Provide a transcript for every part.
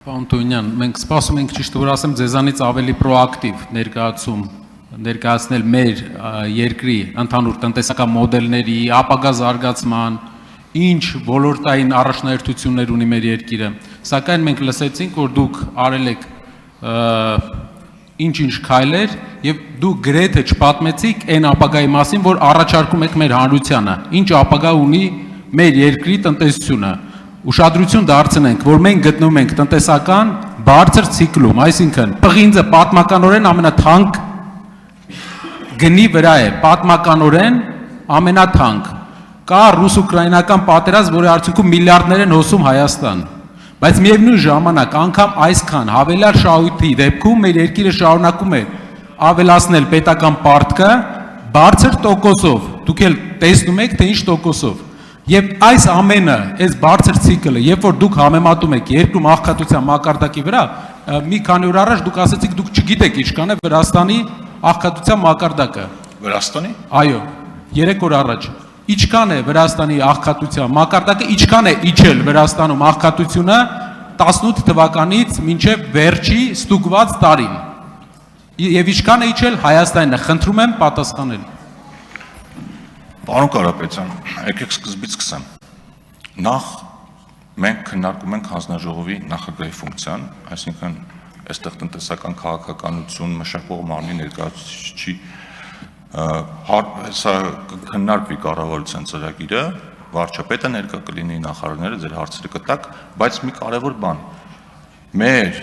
Պարոն Տոնյան, մենք սպասում ենք ճիշտ որ ասեմ ձեզանից ավելի պրոակտիվ ներկայացնել մեր երկրի ընդհանուր տնտեսական մոդելների, ապագա զարգացման, ինչ ոլորտային առաջնահերթություններ ունի մեր երկիրը, սակայն մենք լսեցինք, որ դուք արել եք ինչ-ինչ քայլեր եւ դուք գրեթե չպատմեցիք այն ապագայի մասին, որ առաջարկում եք մեր հանրությանը, ինչ ապագա ունի մեր երկրի տնտեսությունը։ Ուշադրություն դարձնենք, որ մենք գտնվում ենք տնտեսական բարձր ցիկլում, այսինքն պղինձը պատմականորեն ամենաթանկ գնի վրա է, պատմականորեն ամենաթանկ։ Կա ռուս-ուկրաինական պատերազմ, որի արդյունքում միլիարդներ են հոսում Հայաստան։ Բայց միևնույն ժամանակ անգամ այսքան հավելյալ շահույթի դեպքում մեր երկիրը շարունակում է ավելացնել պետական պարտքը բարձր տոկոսով։ Դուք էլ տեսնում եք, թե ինչ տոկոսով։ Եվ այս ամենը, այս բարձր ցիկլը, երբ որ դուք համեմատում եք երկրում աղքատության մակարդակի վրա, մի քանի օր առաջ դուք ասացիք, դուք չգիտեք ինչքան է Վրաստանի աղքատության մակարդակը։ Վրաստանի։ Այո, 3 օր առաջ։ Ինչքան է Վրաստանի աղքատության մակարդակը, ինչքան է իջել Վրաստանում աղքատությունը 18 թվականից մինչև վերջի ստուգված տարին։ Եվ ինչքան է իջել Հայաստանը, խնդրում եմ պատասխանել։ Պարոն Կարապետյան, եկեք սկզբից սկսեմ։ Նախ մենք քննարկում ենք հանձնաժողովի նախագահի ֆունկցիան, այսինքն այստեղ տնտեսական քաղաքականություն մշակող մարմնի ներկայացուցիչի սա քննարկվի կառավարության ծրագիրը, վարչապետը ներկա կլինի, նախարարները ձեր հարցերը կտակ, բայց մի կարևոր բան, մեր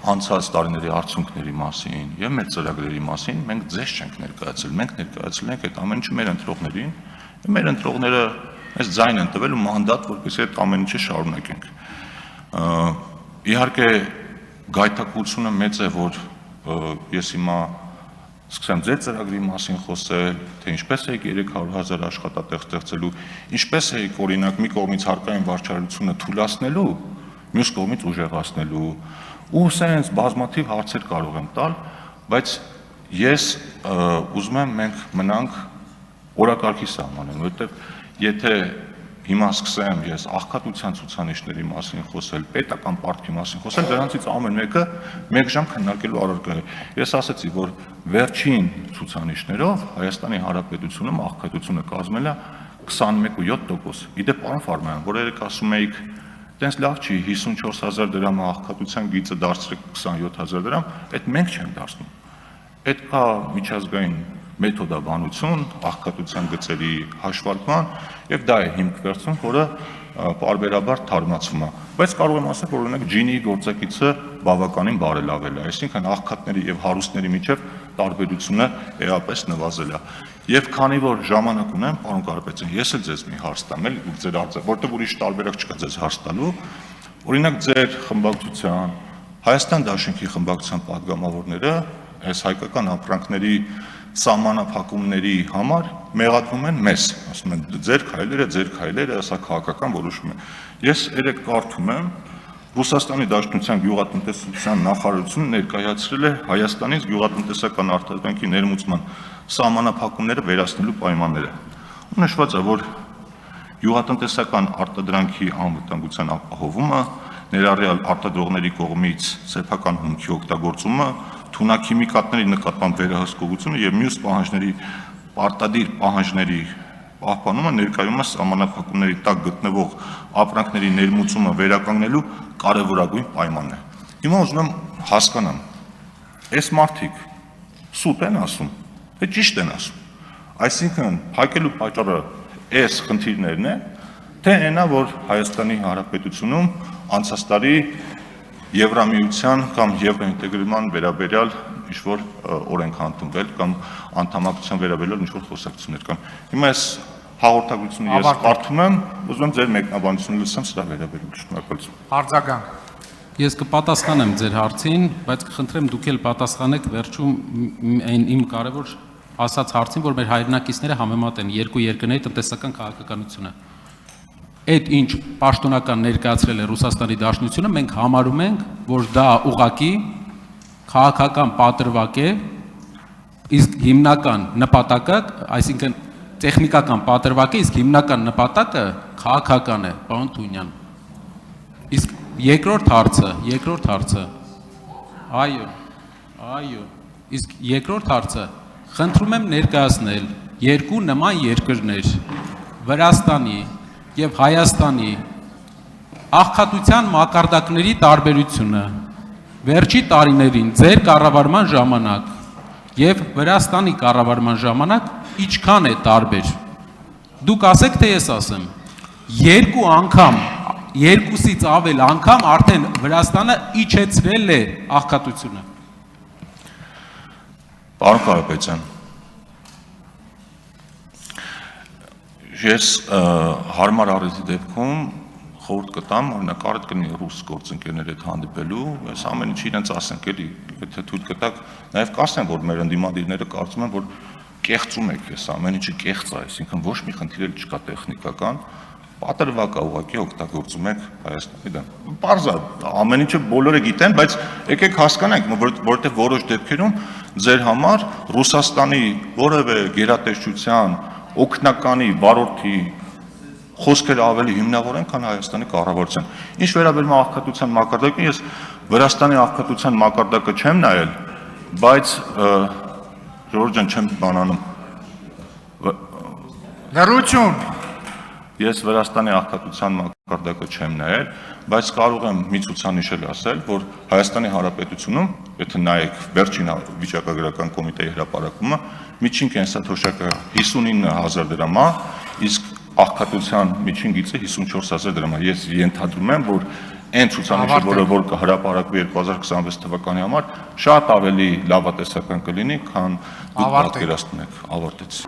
անցած տարիների արդյունքների մասին եւ մեր ծրագրերի մասին մենք ձեզ չենք ներկայացել, մենք ներկայացել ենք այդ ամեն ինչը մեր ընտրողներին, եւ մեր ընտրողները այս ձայն են տվել ու մանդատ, որպեսզի այդ ամեն ինչը շարունակենք։ Իհարկե գայթակղությունը մեծ է, որ ես հիմա սկսեմ ձեր ծրագրի մասին խոսել, թե ինչպես է 300,000 աշխատատեղ ստեղծելու, ինչպես է օրինակ մի կողմից հարկային վարչարությունը թույլատնելու, մյուս կողմից ուժեղացնելու ու սենց բազմաթիվ հարցեր կարող եմ տալ, բայց ես ուզում եմ մենք մնանք օրակարգի սահմանին, որովհետև եթե հիմա սկսեմ ես աղքատության ցուցանիշների մասին խոսել, պետական պարտքի մասին խոսել, դրանցից ամեն մեկը 1 ժամ քննարկելու առարկա է։ Ես ասացի, որ վերջին ցուցանիշներով Հայաստանի Հանրապետությունում աղքատությունը կազմել է 21.7%։ Իդեպ պարոն Ֆարմանյան, որ երեք ասում էիք Տենց լավ չի 54,000 դրամը աղքատության գիծը դարձրեք 27,000 դրամ, այդ մենք չենք դարձնում։ Այդ կա միջազգային մեթոդաբանություն, աղքատության գծերի հաշվարկման, եւ դա է հիմք վերցնում, որը պարբերաբար թարմացվում է։ Բայց կարող եմ ասել, որ օրինակ ջինի գործակիցը բավականին բարելավել է, այսինքն աղքատների եւ հարուստների միջև տարբերությունը էապես նվազել է։ Եվ քանի որ ժամանակ ունեմ, պարոն Կարապետյան, ես էլ ձեզ մի հարց տամ, էլի դուք ձեր հարցը, որտեղ ուրիշ տարբերակ չկա ձեզ հարց տալու, օրինակ ձեր խմբակցության, Հայաստան Դաշնքի խմբակցության падգամավորները այս հայկական ապրանքների սահմանափակումների համար մեղադրում են մեզ, ասում են ձեր քայլերը, սա քաղաքական որոշում է։ Ես երեք կարդում եմ Ռուսաստանի Դաշնության գյուղատնտեսության նախարարությունը ներկայացրել է Հայաստանից գյուղատնտեսական արտադրանքի ներմուծման սահմանափակումները վերացնելու պայմանները։ Նշված է, որ գյուղատնտեսական արտադրանքի անվտանգության ապահովումը, ներառյալ արտադրողների կողմից սեփական հումքի օգտագործումը, թունաքիմիկատների նկատմամբ վերահսկողությունը եւ մյուս պահանջների պարտադիր պահանջների պահպանումը ներկայումս սահմանափակումների տակ գտնվող ապրանքների ներմուծումը վերականգնելու կարևորագույն պայմանն է։ Հիմա ուզում եմ հասկանամ, այս մարդիկ սուտ են ասում, թե ճիշտ են ասում։ Այսինքն փակելու պատճառը այս խնդիրներն է, թե այնա, որ Հայաստանի Հանրապետությունում անցած տարի Եվրամիության կամ եվրոինտեգրման վերաբերյալ ինչ-որ օրենք ընդունվել կամ անդամակցության վերաբերյալ ինչ-որ խոսակցություններ կան։ Հիմա այս հաղորդագրությունը ես կարդում եմ, ուզում եմ ձեր մեկնաբանությունը լսեմ սրա վերաբերյալ։ Շնորհակալություն։ Արձագանք։ Ես կպատասխանեմ ձեր հարցին, բայց կխնդրեմ դուք էլ պատասխանեք վերջում այն իմ կարևոր ասած հարցին, որ մեր հայրենակիցները համեմատեն երկու երկրների տնտեսական քաղաքականությունը։ Այդ ինչ պաշտոնական ներկայացրել է Ռուսաստանի Դաշնությունը, մենք համարում ենք, որ դա ուղղակի քաղաքական պատրվակ է, իսկ հիմնական նպատակը, այսինքն տեխնիկական պատրվակ է, իսկ հիմնական նպատակը քաղաքական է, պարոն Թունյան։ Իսկ Երկրորդ հարցը։ Այո։ Իսկ երկրորդ հարցը խնդրում եմ ներկայացնել երկու նման երկրներ՝ Վրաստանի եւ Հայաստանի աղքատության մակարդակների տարբերությունը վերջի տարիներին ձեր կառավարման ժամանակ եւ Վրաստանի կառավարման ժամանակ ինչքան է տարբեր։ Դուք ասեք, թե ես ասեմ։ Երկու անգամ, երկուսից ավել անգամ արդեն Վրաստանը իջեցրել է աղքատությունը։ Պարոն Կարապետյան, ես հարմար առիթի դեպքում խորհուրդ կտամ, օրինակ արդ կնի ռուս գործընկերների հետ հանդիպելու, այս ամեն ինչի իրենց ասենք էլի, եթե թույլ կտակ, նաև կասեն, որ մեր ընդդիմադիրները կարծում են, որ կեղծում եք ես ամեն ինչը կեղծ է, այսինքն ոչ մի խնդիր էլ չկա տեխնիկական, պատրվակ է ուղղակի օգտագործում եք Հայաստանի դեմ։ Պարզ է, ամեն ինչը բոլորը գիտեն, բայց եկեք հասկանանք, որովհետև որոշ դեպքերում ձեր համար Ռուսաստանի որևէ գերատեսչության, օգնականի, վարորդի խոսքերը ավելի հիմնավոր են, քան Հայաստանի կառավարության։ Ինչ վերաբերում է աղքատության մակարդակին, ես Վրաստանի աղքատության մակարդակը չեմ նայել, բայց Ժորժ ջան չեմ բանանում։ Լռություն։ Ես Վրաստանի աղքատության մակարդակը չեմ նայել, բայց կարող եմ մի ցուցանիշել ասել, որ Հայաստանի Հանրապետությունում, եթե նայեք վերջին վիճակագրական կոմիտեի հրապարակումը, միջին կենսաթոշակը 59000 դրամ է, իսկ աղքատության միջին գիծը 54000 դրամ է։ Ես ենթադրում եմ, որ այն ցուցանիշը, որը կհրապարակվի 2026 թվականի համար, շատ ավելի լավատեսական կլինի, քան դուք պատկերացնում եք։ Ավարտեց։